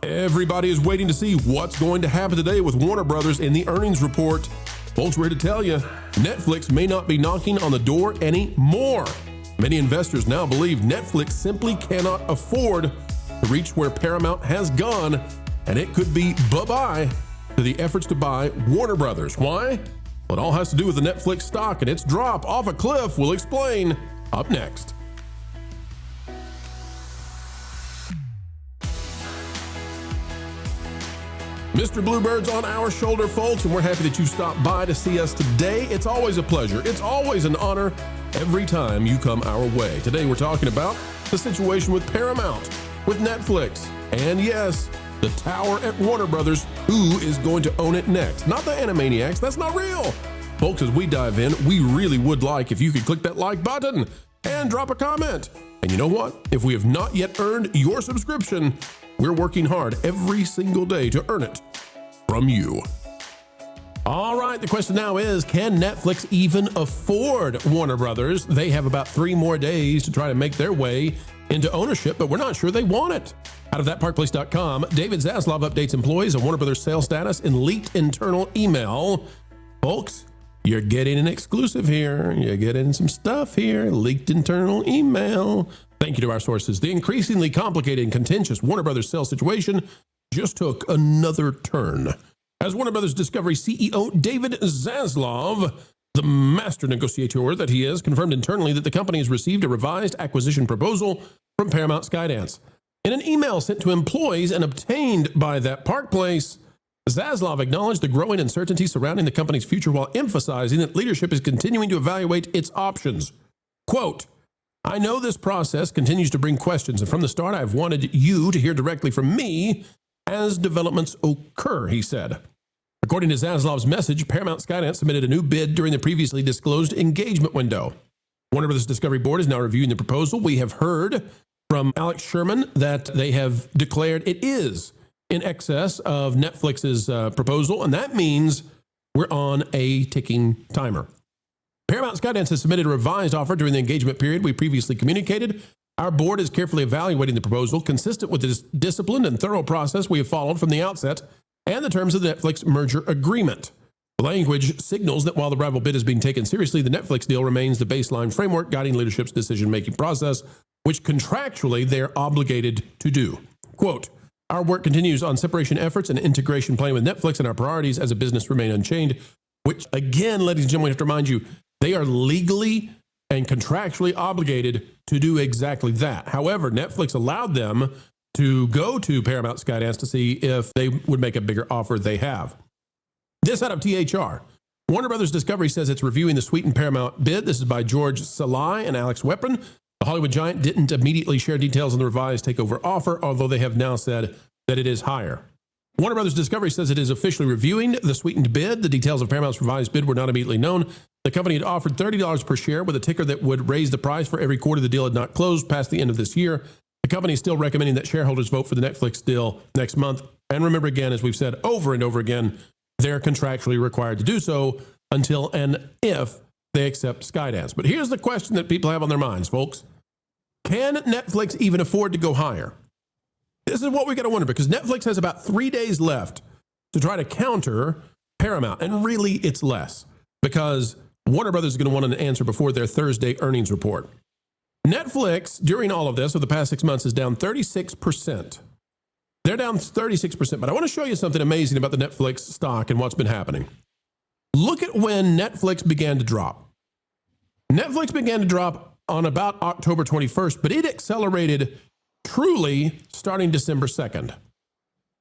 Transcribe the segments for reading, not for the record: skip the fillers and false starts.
Everybody is waiting to see what's going to happen today with Warner Brothers in the earnings report. Folks, we're here to tell you, Netflix may not be knocking on the door anymore. Many investors now believe Netflix simply cannot afford to reach where Paramount has gone, and it could be bye-bye to the efforts to buy Warner Brothers. Why? Well, it all has to do with the Netflix stock and its drop off a cliff. We'll explain up next. Mr. Bluebird's on our shoulder, folks, and we're happy that you stopped by to see us today. It's always a pleasure. It's always an honor every time you come our way. Today, we're talking about the situation with Paramount, with Netflix, and yes, the tower at Warner Brothers. Who is going to own it next? Not the Animaniacs. That's not real. Folks, as we dive in, we really would like if you could click that like button and drop a comment. And you know what? If we have not yet earned your subscription, we're working hard every single day to earn it from you. All right, the question now is, can Netflix even afford Warner Brothers? They have about 3 more days to try to make their way into ownership, but we're not sure they want it. Out of thatparkplace.com, David Zaslav updates employees on Warner Brothers sales status in leaked internal email. Folks, you're getting an exclusive here. You're getting some stuff here. Leaked internal email. Thank you to our sources. The increasingly complicated and contentious Warner Brothers sales situation just took another turn. As Warner Brothers Discovery CEO David Zaslav, the master negotiator that he is, confirmed internally that the company has received a revised acquisition proposal from Paramount Skydance. In an email sent to employees and obtained by that Park Place, Zaslav acknowledged the growing uncertainty surrounding the company's future while emphasizing that leadership is continuing to evaluate its options. Quote, "I know this process continues to bring questions, and from the start I've wanted you to hear directly from me as developments occur," he said. According to Zaslav's message, Paramount Skydance submitted a new bid during the previously disclosed engagement window. Warner Brothers Discovery Board is now reviewing the proposal. We have heard from Alex Sherman that they have declared it is in excess of Netflix's proposal, and that means we're on a ticking timer. Paramount Skydance has submitted a revised offer during the engagement period we previously communicated. Our board is carefully evaluating the proposal, consistent with the disciplined and thorough process we have followed from the outset and the terms of the Netflix merger agreement. The language signals that while the rival bid is being taken seriously, the Netflix deal remains the baseline framework guiding leadership's decision-making process, which contractually they're obligated to do. Quote, "Our work continues on separation efforts and integration planning with Netflix, and our priorities as a business remain unchanged," which, again, ladies and gentlemen, I have to remind you, they are legally and contractually obligated to do exactly that. However, Netflix allowed them to go to Paramount Skydance to see if they would make a bigger offer they have. This out of THR. Warner Brothers Discovery says it's reviewing the sweetened Paramount bid. This is by George Salai and Alex Weprin. The Hollywood giant didn't immediately share details on the revised takeover offer, although they have now said that it is higher. Warner Brothers Discovery says it is officially reviewing the sweetened bid. The details of Paramount's revised bid were not immediately known. The company had offered $30 per share with a ticker that would raise the price for every quarter the deal had not closed past the end of this year. The company is still recommending that shareholders vote for the Netflix deal next month. And remember, again, as we've said over and over again, they're contractually required to do so until and if they accept Skydance. But here's the question that people have on their minds, folks. Can Netflix even afford to go higher? This is what we got to wonder, because Netflix has about 3 days left to try to counter Paramount. And really, it's less, because Warner Brothers is going to want an answer before their Thursday earnings report. Netflix, during all of this, over the past 6 months, is down 36%. They're down 36%. But I want to show you something amazing about the Netflix stock and what's been happening. Look at when Netflix began to drop. Netflix began to drop on about October 21st, but it accelerated truly starting December 2nd.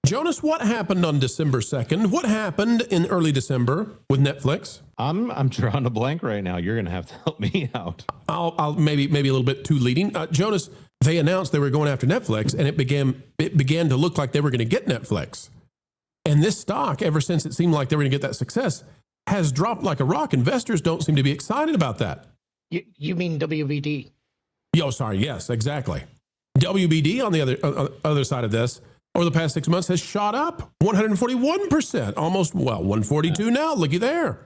Jonas, what happened on December 2nd? What happened in early December with Netflix? I'm drawing a blank right now. You're going to have to help me out. I'll maybe a little bit too leading. Jonas, they announced they were going after Netflix, and it began to look like they were going to get Netflix. And this stock, ever since it seemed like they were going to get that success, has dropped like a rock. Investors don't seem to be excited about that. You mean WBD? Oh, sorry. Yes, exactly. WBD on the other side of this, over the past 6 months, has shot up 141%, almost, 142 now. Looky there.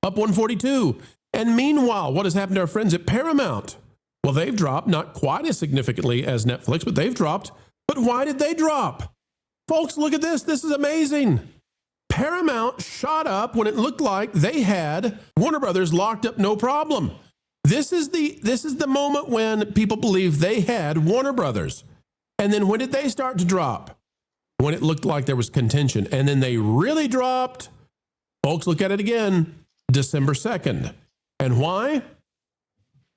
Up 142. And meanwhile, what has happened to our friends at Paramount? Well, they've dropped, not quite as significantly as Netflix, but they've dropped. But why did they drop? Folks, look at this. This is amazing. Paramount shot up when it looked like they had Warner Brothers locked up, no problem. This is the moment when people believe they had Warner Brothers. And then when did they start to drop? When it looked like there was contention. And then they really dropped. Folks, look at it again. December 2nd. And why?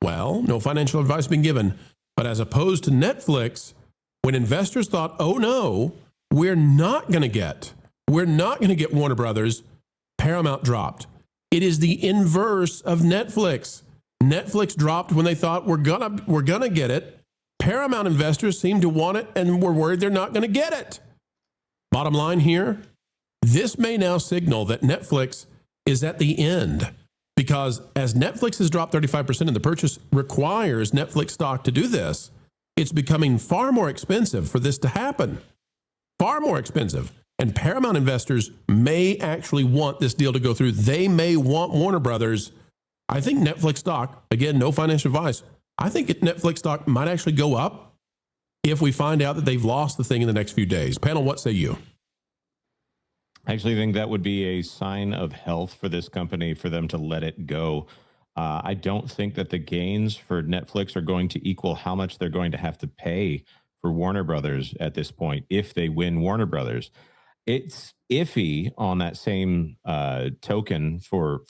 Well, no financial advice being given. But as opposed to Netflix, when investors thought, oh no, we're not going to get Warner Brothers, Paramount dropped. It is the inverse of Netflix. Netflix dropped when they thought we're gonna get it. Paramount investors seem to want it and we're worried they're not going to get it. Bottom line here, this may now signal that Netflix is at the end, because as Netflix has dropped 35% and the purchase requires Netflix stock to do this, it's becoming far more expensive for this to happen. Far more expensive. And Paramount investors may actually want this deal to go through. They may want Warner Brothers. I think Netflix stock, again, no financial advice, I think Netflix stock might actually go up if we find out that they've lost the thing in the next few days. Panel, what say you? I actually think that would be a sign of health for this company for them to let it go. I don't think that the gains for Netflix are going to equal how much they're going to have to pay for Warner Brothers at this point if they win Warner Brothers. It's iffy on that same token for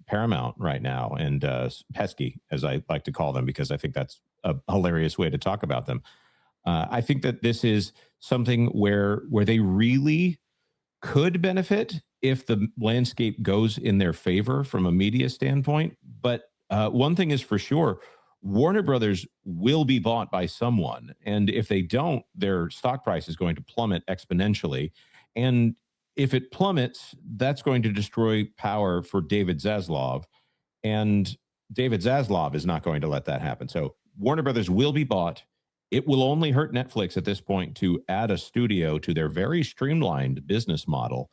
Paramount right now, and pesky, as I like to call them, because I think that's a hilarious way to talk about them. I think that this is something where they really could benefit if the landscape goes in their favor from a media standpoint. But one thing is for sure, Warner Brothers will be bought by someone. And if they don't, their stock price is going to plummet exponentially. And if it plummets, that's going to destroy power for David Zaslav. And David Zaslav is not going to let that happen. So Warner Brothers will be bought. It will only hurt Netflix at this point to add a studio to their very streamlined business model.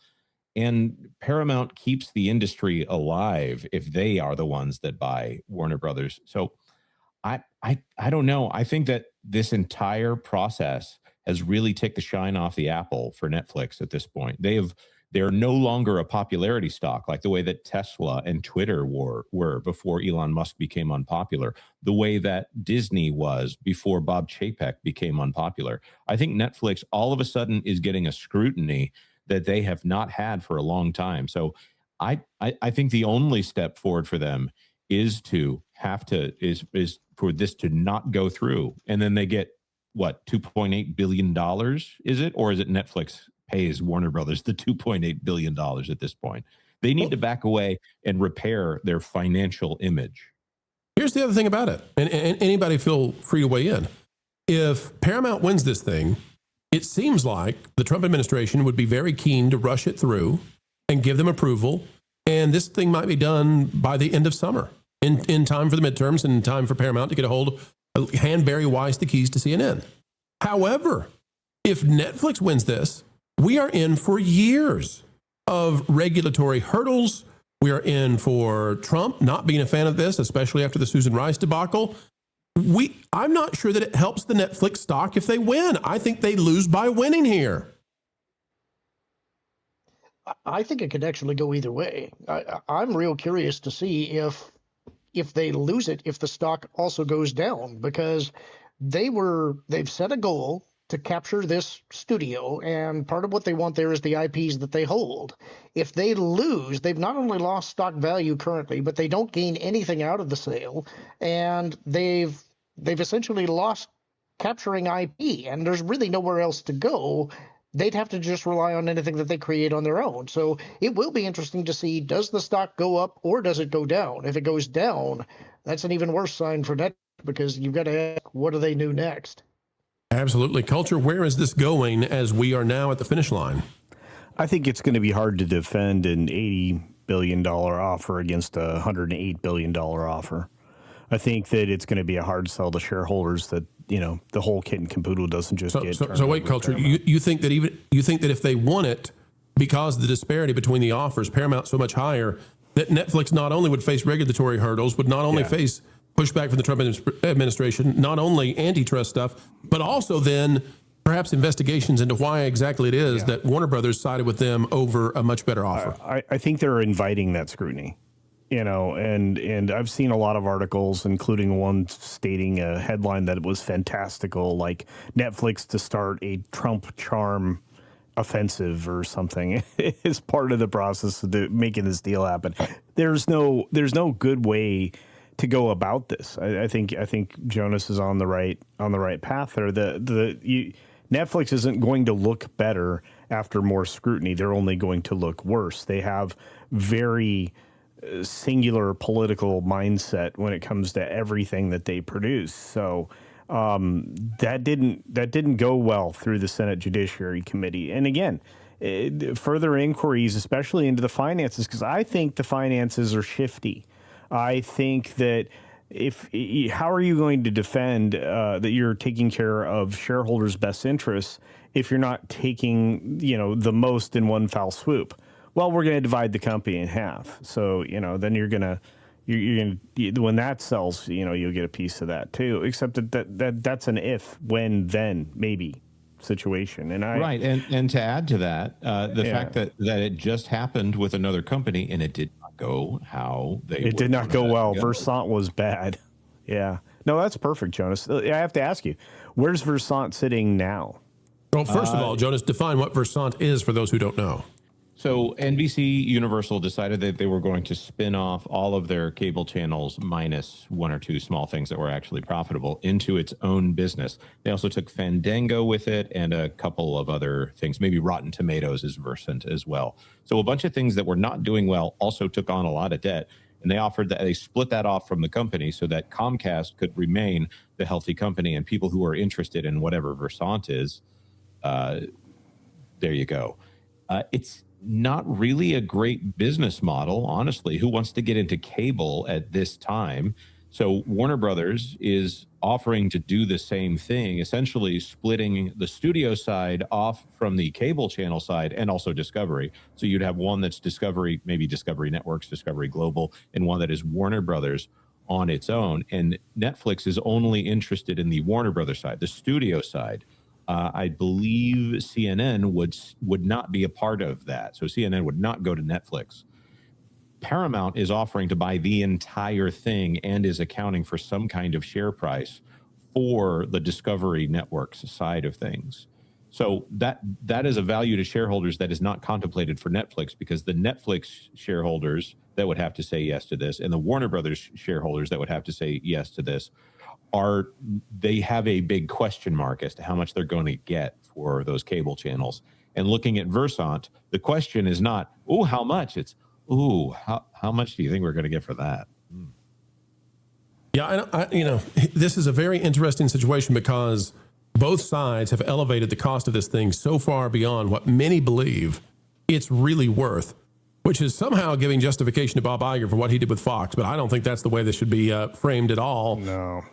And Paramount keeps the industry alive if they are the ones that buy Warner Brothers. So I don't know. I think that this entire process has really taken the shine off the apple for Netflix at this point. They're no longer a popularity stock like the way that Tesla and Twitter were before Elon Musk became unpopular, the way that Disney was before Bob Chapek became unpopular. I think Netflix all of a sudden is getting a scrutiny that they have not had for a long time. So I think the only step forward for them is for this to not go through. And then they get what, $2.8 billion, is it? Or is it Netflix pays Warner Brothers the $2.8 billion at this point? They need to back away and repair their financial image. Here's the other thing about it, and anybody feel free to weigh in. If Paramount wins this thing, it seems like the Trump administration would be very keen to rush it through and give them approval, and this thing might be done by the end of summer, in time for the midterms and in time for Paramount to get a hold of, hand Barry Weiss the keys to CNN. However, if Netflix wins this, we are in for years of regulatory hurdles. We are in for Trump not being a fan of this, especially after the Susan Rice debacle. I'm not sure that it helps the Netflix stock if they win. I think they lose by winning here. I think it could actually go either way. I'm real curious to see if they lose it, if the stock also goes down, because they've set a goal to capture this studio, and part of what they want there is the IPs that they hold. If they lose, they've not only lost stock value currently, but they don't gain anything out of the sale, and they've essentially lost capturing IP, and there's really nowhere else to go. They'd have to just rely on anything that they create on their own. So it will be interesting to see, does the stock go up or does it go down? If it goes down, that's an even worse sign for Netflix, because you've got to ask, what do they do next? Absolutely. Culture, where is this going as we are now at the finish line? I think it's going to be hard to defend an $80 billion offer against a $108 billion offer. I think that it's going to be a hard sell to shareholders that, the whole kit and caboodle doesn't just get. So wait, Culture, you think that if they won it, because of the disparity between the offers, Paramount so much higher, that Netflix not only would face regulatory hurdles, would not only face pushback from the Trump administration, not only antitrust stuff, but also then perhaps investigations into why exactly it is that Warner Brothers sided with them over a much better offer. I think they're inviting that scrutiny, and I've seen a lot of articles, including one stating a headline that it was fantastical, like Netflix to start a Trump charm offensive or something is part of the process of making this deal happen. There's no good way to go about this. I think Jonas is on the right path there. Netflix isn't going to look better after more scrutiny. They're only going to look worse. They have very singular political mindset when it comes to everything that they produce. So that didn't go well through the Senate Judiciary Committee. And again, further inquiries, especially into the finances, because I think the finances are shifty. I think that how are you going to defend that you're taking care of shareholders' best interests if you're not taking, the most in one foul swoop? Well, we're going to divide the company in half. So, then you're going to when that sells, you'll get a piece of that too, except that's an if, when, then, maybe situation. And and to add to that, the fact that it just happened with another company and it did not go how they it did not go well. Versant was bad. Yeah. No, that's perfect, Jonas. I have to ask you, where's Versant sitting now? Well, first of all, Jonas, define what Versant is for those who don't know. So NBC Universal decided that they were going to spin off all of their cable channels minus one or two small things that were actually profitable into its own business. They also took Fandango with it and a couple of other things. Maybe Rotten Tomatoes is Versant as well. So a bunch of things that were not doing well also took on a lot of debt. And they split that off from the company so that Comcast could remain the healthy company, and people who are interested in whatever Versant is, there you go. It's not really a great business model, honestly. Who wants to get into cable at this time? So Warner Brothers is offering to do the same thing, essentially splitting the studio side off from the cable channel side and also Discovery. So you'd have one that's Discovery, maybe Discovery Networks, Discovery Global, and one that is Warner Brothers on its own. And Netflix is only interested in the Warner Brothers side, the studio side. I believe CNN would not be a part of that. So CNN would not go to Netflix. Paramount is offering to buy the entire thing and is accounting for some kind of share price for the Discovery Networks side of things. So that is a value to shareholders that is not contemplated for Netflix, because the Netflix shareholders that would have to say yes to this and the Warner Brothers shareholders that would have to say yes to this they have a big question mark as to how much they're going to get for those cable channels. And looking at Versant, the question is not, how much? It's, how much do you think we're going to get for that? Yeah, this is a very interesting situation because both sides have elevated the cost of this thing so far beyond what many believe it's really worth, which is somehow giving justification to Bob Iger for what he did with Fox. But I don't think that's the way this should be framed at all. No.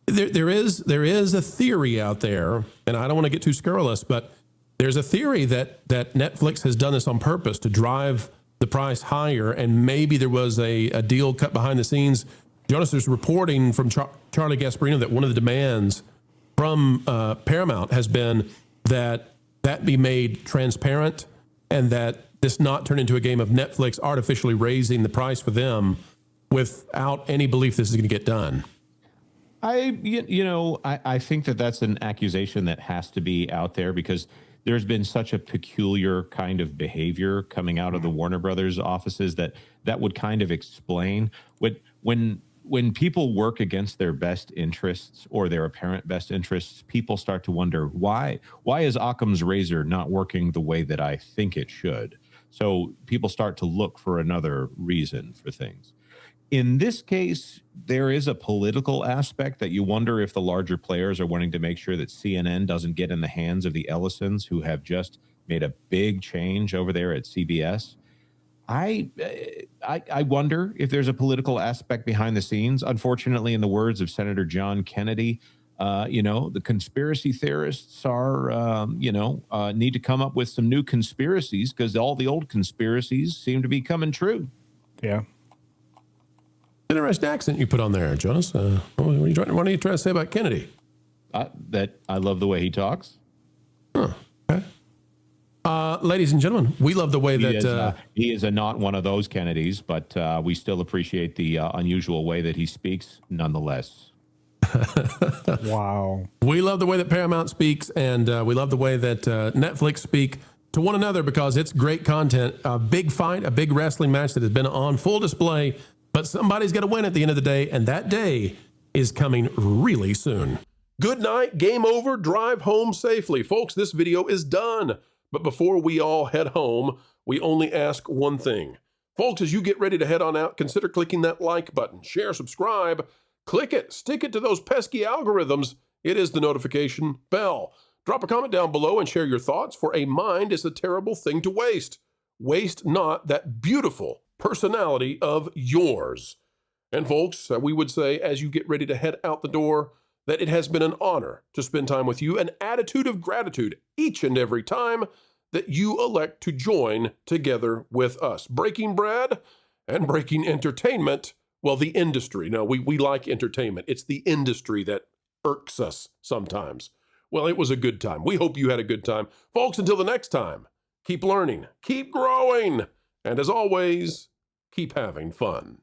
There is a theory out there, and I don't want to get too scurrilous, but there's a theory that Netflix has done this on purpose to drive the price higher, and maybe there was a deal cut behind the scenes. Jonas, there's reporting from Charlie Gasparino that one of the demands from Paramount has been that be made transparent, and that this not turn into a game of Netflix artificially raising the price for them without any belief this is going to get done. I think that's an accusation that has to be out there, because there's been such a peculiar kind of behavior coming out of the Warner Brothers offices that would kind of explain when people work against their best interests or their apparent best interests. People start to wonder, why is Occam's razor not working the way that I think it should? So people start to look for another reason for things. In this case, there is a political aspect that you wonder if the larger players are wanting to make sure that CNN doesn't get in the hands of the Ellisons, who have just made a big change over there at CBS. I wonder if there's a political aspect behind the scenes. Unfortunately, in the words of Senator John Kennedy, the conspiracy theorists are, need to come up with some new conspiracies, because all the old conspiracies seem to be coming true. Yeah. Interesting accent you put on there, Jonas. What are you trying to say about Kennedy? that I love the way he talks. Huh. Okay. Ladies and gentlemen, we love the way He is not one of those Kennedys, but we still appreciate the unusual way that he speaks nonetheless. Wow. We love the way that Paramount speaks, and we love the way that Netflix speak to one another, because it's great content. A big fight, a big wrestling match that has been on full display, but somebody's got to win at the end of the day, and that day is coming really soon. Good night, game over, drive home safely. Folks, this video is done. But before we all head home, we only ask one thing. Folks, as you get ready to head on out, consider clicking that like button, share, subscribe, click it, stick it to those pesky algorithms. It is the notification bell. Drop a comment down below and share your thoughts, for a mind is a terrible thing to waste. Waste not that beautiful personality of yours. And folks, we would say, as you get ready to head out the door, that it has been an honor to spend time with you, an attitude of gratitude each and every time that you elect to join together with us. Breaking bread and breaking entertainment, well, the industry. No, we like entertainment. It's the industry that irks us sometimes. Well, it was a good time. We hope you had a good time. Folks, until the next time, keep learning, keep growing, and as always, keep having fun.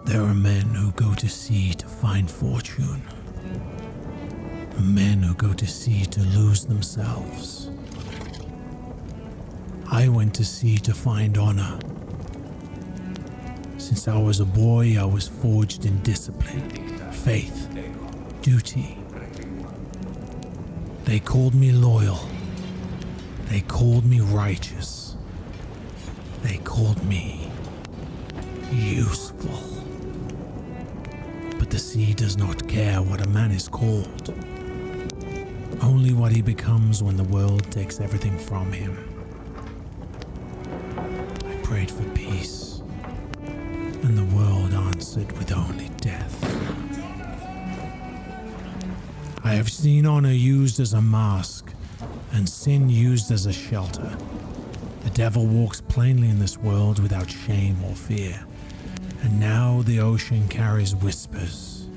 There are men who go to sea to find fortune, men who go to sea to lose themselves. I went to sea to find honor. Since I was a boy, I was forged in discipline, faith, duty. They called me loyal. They called me righteous. They called me useful. But the sea does not care what a man is called, only what he becomes when the world takes everything from him. I prayed for peace, and the world answered with only death. I have seen honor used as a mask, and sin used as a shelter. The devil walks plainly in this world without shame or fear. And now the ocean carries whispers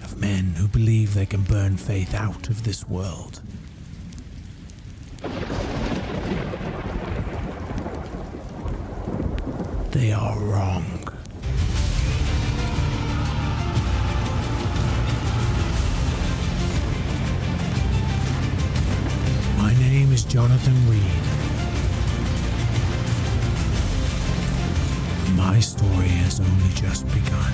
of men who believe they can burn faith out of this world. They are wrong. My name is Jonathan Reed. My story has only just begun.